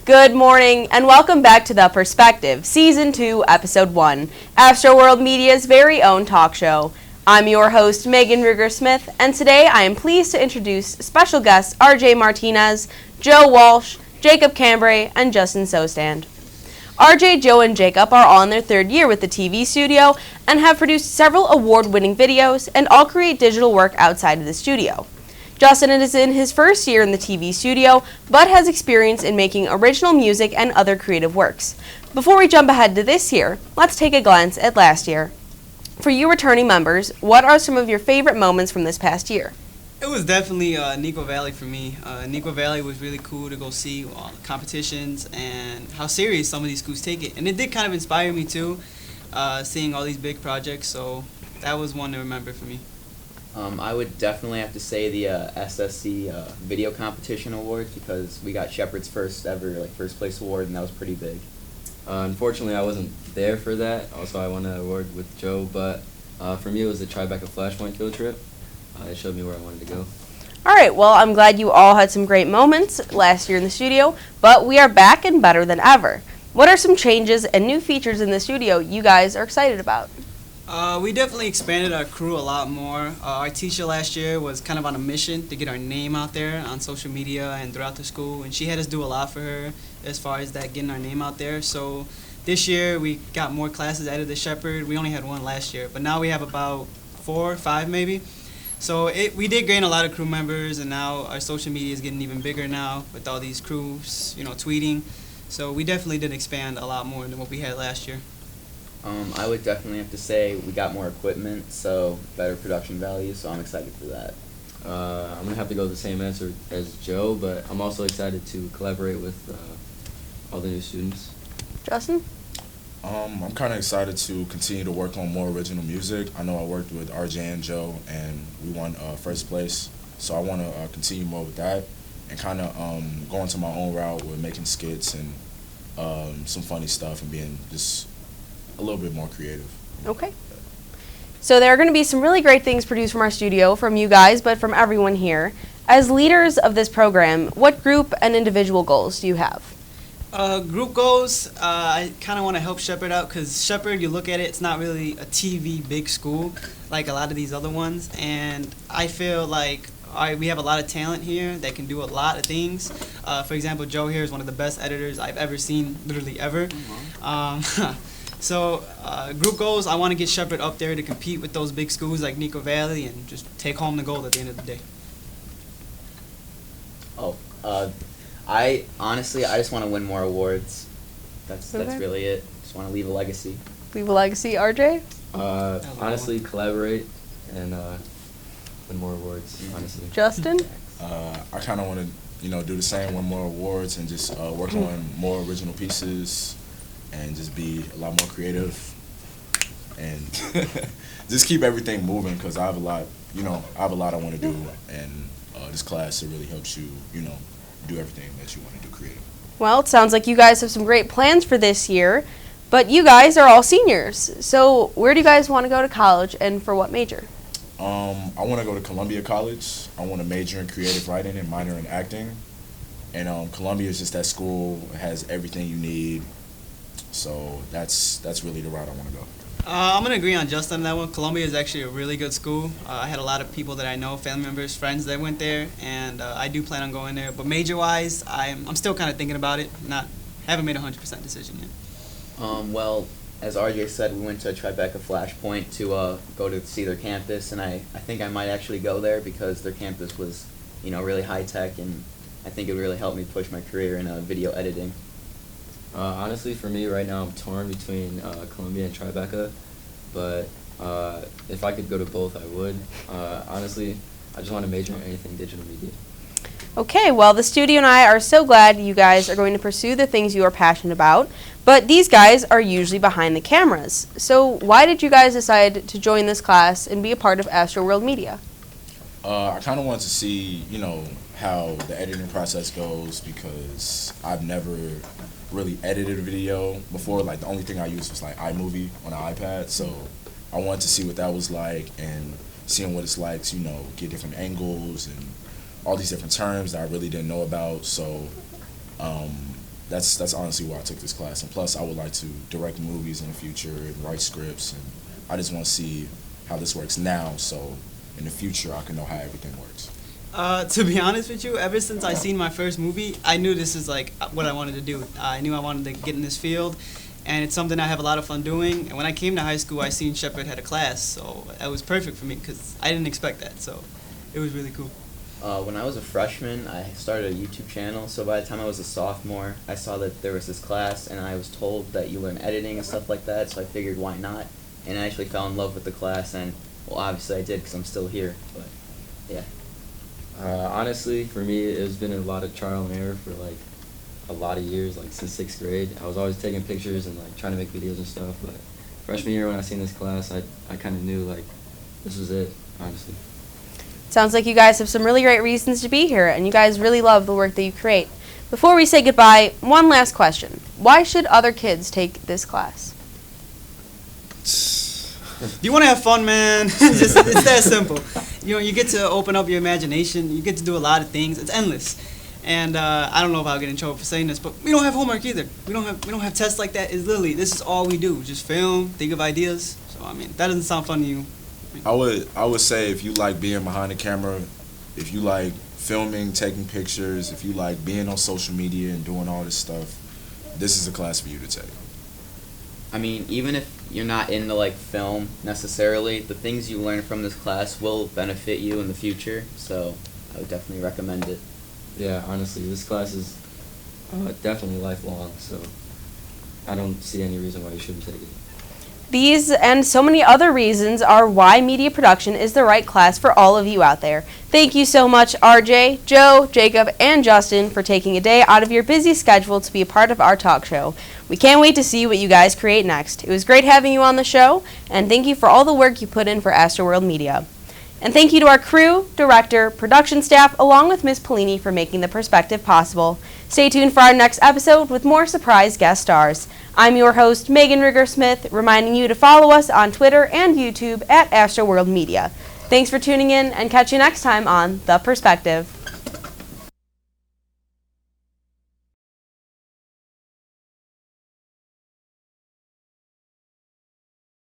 Good morning, and welcome back to The Perspective, Season 2, Episode 1, Astroworld Media's very own talk show. I'm your host, Meagan Ruger-Smith, and today I am pleased to introduce special guests RJ Martinez, Joe Walsh, Jacob Cambray, and Justin Sostand. RJ, Joe, and Jacob are all in their third year with the TV studio and have produced several award-winning videos and all create digital work outside of the studio. Justin is in his first year in the TV studio, but has experience in making original music and other creative works. Before we jump ahead to this year, let's take a glance at last year. For you returning members, what are some of your favorite moments from this past year? It was definitely Nico Valley for me. Nico Valley was really cool to go see all the competitions and how serious some of these schools take it. And it did kind of inspire me too, seeing all these big projects, so that was one to remember for me. I would definitely have to say the SSC video competition award because we got Shepherd's first ever first place award, and that was pretty big. Unfortunately, I wasn't there for that. Also, I won that award with Joe, but for me, it was the Tribeca Flashpoint field trip. It showed me where I wanted to go. All right, well, I'm glad you all had some great moments last year in the studio, but we are back and better than ever. What are some changes and new features in the studio you guys are excited about? We definitely expanded our crew a lot more. Our teacher last year was kind of on a mission to get our name out there on social media and throughout the school, and she had us do a lot for her as far as that, getting our name out there. So this year we got more classes added to Shepherd. We only had one last year, but now we have about 4 or 5 maybe. So we did gain a lot of crew members, and now our social media is getting even bigger now with all these crews, tweeting. So we definitely did expand a lot more than what we had last year. I would definitely have to say we got more equipment, so better production value, so I'm excited for that. I'm going to have to go the same answer as Joe, but I'm also excited to collaborate with all the new students. Justin? I'm kind of excited to continue to work on more original music. I know I worked with RJ and Joe, and we won first place, so I want to continue more with that and kind of go into my own route with making skits and some funny stuff and being just a little bit more creative. Okay. So there are going to be some really great things produced from our studio, from you guys, but from everyone here. As leaders of this program, what group and individual goals do you have? Group goals, I kind of want to help Shepherd out because Shepherd, you look at it, it's not really a TV big school like a lot of these other ones, and I feel like we have a lot of talent here that can do a lot of things. For example, Joe here is one of the best editors I've ever seen, literally ever. So group goals, I want to get Shepherd up there to compete with those big schools like Nico Valley and just take home the gold at the end of the day. I just want to win more awards. That's really it. Just want to leave a legacy. Leave a legacy, RJ? Honestly, collaborate and win more awards, honestly. Justin? I kind of want to, do the same, win more awards and just work on more original pieces and just be a lot more creative and just keep everything moving because I have a lot I want to do, and this class, it really helps you, do everything that you want to do creative. Well, it sounds like you guys have some great plans for this year, but you guys are all seniors. So where do you guys want to go to college and for what major? I want to go to Columbia College. I want to major in creative writing and minor in acting. And Columbia is just that school. It has everything you need. So that's really the route I want to go. I'm going to agree on Justin on that one. Columbia is actually a really good school. I had a lot of people that I know, family members, friends that went there, and I do plan on going there. But major-wise, I'm still kind of thinking about it. Haven't made a 100% decision yet. Well, as RJ said, we went to Tribeca Flashpoint to go to see their campus, and I think I might actually go there because their campus was, really high-tech, and I think it would really help me push my career in video editing. Honestly, for me right now, I'm torn between Columbia and Tribeca, but if I could go to both, I would. Honestly, I just want to major in anything digital media. Okay, well, the studio and I are so glad you guys are going to pursue the things you are passionate about, but these guys are usually behind the cameras. So why did you guys decide to join this class and be a part of Astroworld Media? I kind of wanted to see, how the editing process goes because I've never really edited a video before. The only thing I used was iMovie on an iPad, so I wanted to see what that was like and seeing what it's like to, get different angles and all these different terms that I really didn't know about. So that's honestly why I took this class. And plus, I would like to direct movies in the future and write scripts, and I just want to see how this works now, so in the future I can know how everything works. To be honest with you, ever since I seen my first movie, I knew this is like what I wanted to do. I knew I wanted to get in this field, and it's something I have a lot of fun doing. And when I came to high school, I seen Shepherd had a class, so that was perfect for me because I didn't expect that. So it was really cool. When I was a freshman, I started a YouTube channel, so by the time I was a sophomore, I saw that there was this class, and I was told that you learn editing and stuff like that, so I figured why not, and I actually fell in love with the class, and, well, obviously I did because I'm still here, but, yeah. Honestly, for me, it's been a lot of trial and error for, like, a lot of years, like, since 6th grade. I was always taking pictures and, like, trying to make videos and stuff, but freshman year when I seen this class, I kind of knew, like, this was it, honestly. Sounds like you guys have some really great reasons to be here, and you guys really love the work that you create. Before we say goodbye, one last question. Why should other kids take this class? You want to have fun, man. It's that simple. You know, you get to open up your imagination. You get to do a lot of things. It's endless. And I don't know if I'll get in trouble for saying this, but we don't have homework either. We don't have tests like that. It's literally, this is all we do. Just film, think of ideas. So I mean, that doesn't sound fun to you. I would say if you like being behind the camera, if you like filming, taking pictures, if you like being on social media and doing all this stuff, this is a class for you to take. I mean, even if you're not into, like, film necessarily, the things you learn from this class will benefit you in the future, so I would definitely recommend it. Yeah, honestly, this class is definitely lifelong, so I don't see any reason why you shouldn't take it. These and so many other reasons are why media production is the right class for all of you out there. Thank you so much, RJ, Joe, Jacob, and Justin, for taking a day out of your busy schedule to be a part of our talk show. We can't wait to see what you guys create next. It was great having you on the show, and thank you for all the work you put in for Astroworld Media. And thank you to our crew, director, production staff, along with Ms. Polini for making the perspective possible. Stay tuned for our next episode with more surprise guest stars. I'm your host, Meagan Ruger-Smith, reminding you to follow us on Twitter and YouTube at Astroworld Media. Thanks for tuning in, and catch you next time on The Perspective.